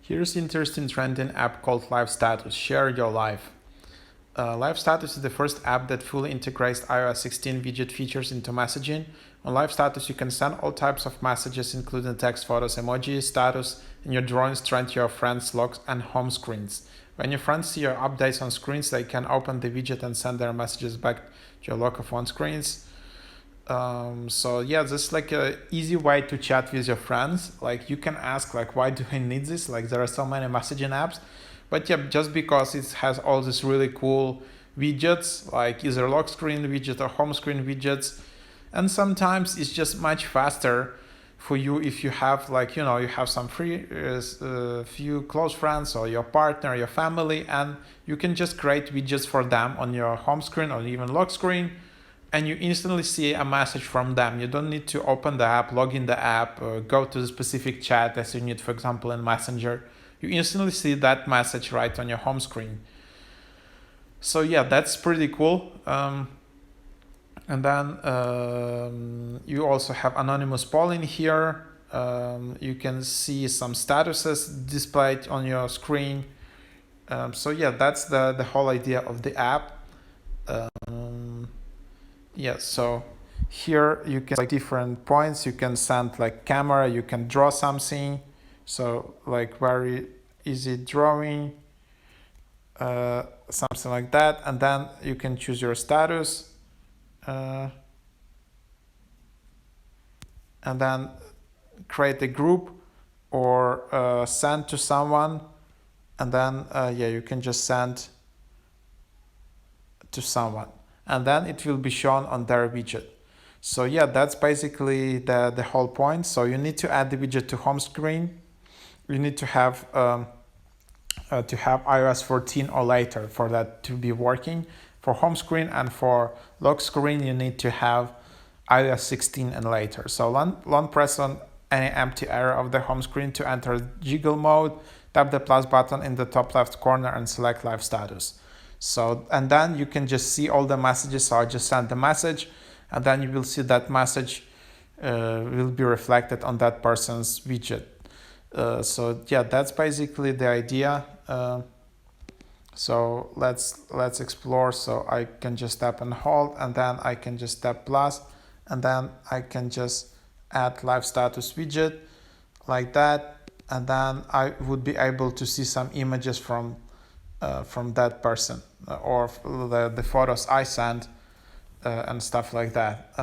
Here's an interesting trending app called LiveStatus. Share your life. LiveStatus is the first app that fully integrates iOS 16 widget features into messaging. On LiveStatus, you can send all types of messages, including text, photos, emojis, status, and your drawings straight to your friends' logs and home screens. When your friends see your updates on screens, they can open the widget and send their messages back to your log of phone screens. So yeah, this is like a easy way to chat with your friends. Like you can ask like, why do I need this? Like there are so many messaging apps, but yeah, just because it has all these really cool widgets, like either lock screen widget or home screen widgets. And sometimes it's just much faster for you if you have like, you have some few close friends or your partner, your family, and you can just create widgets for them on your home screen or even lock screen. And you instantly see a message from them. You don't need to open the app, log in the app, or go to the specific chat as you need, for example, in Messenger. You instantly see that message right on your home screen. So yeah, that's pretty cool. And then you also have anonymous polling here. You can see some statuses displayed on your screen. So yeah, that's the whole idea of the app. Yeah, so here you can like different points. You can send like camera, you can draw something. So like very easy drawing, something like that. And then you can choose your status. And then create a group or send to someone. And then yeah, you can just send to someone. And then it will be shown on their widget. So yeah, that's basically the whole point. So you need to add the widget to home screen. You need to have iOS 14 or later for that to be working. For home screen and for lock screen, you need to have iOS 16 and later. So long press on any empty area of the home screen to enter jiggle mode. Tap the plus button in the top left corner and select LiveStatus. So, and then you can just see all the messages. So I just send the message and then you will see that message will be reflected on that person's widget. So yeah, that's basically the idea. So let's explore. So I can just tap and hold, and then I can just tap plus, and then I can just add LiveStatus widget like that. And then I would be able to see some images from that person or the photos I sent and stuff like that.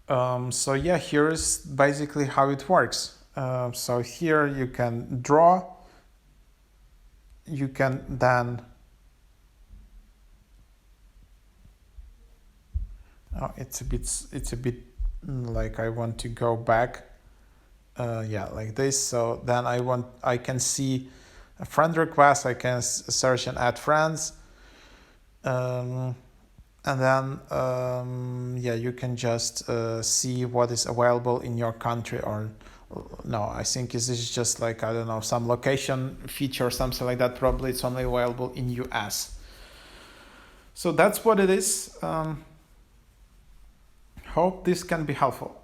So yeah, here is basically how it works. So here you can draw. You can then it's a bit like I want to go back. Yeah, like this. So then I can see a friend request. I can search and add friends. And then yeah, you can just see what is available in your country, or no, I think this is just like, I don't know, some location feature or something like that. Probably it's only available in US. So that's what it is. Hope this can be helpful.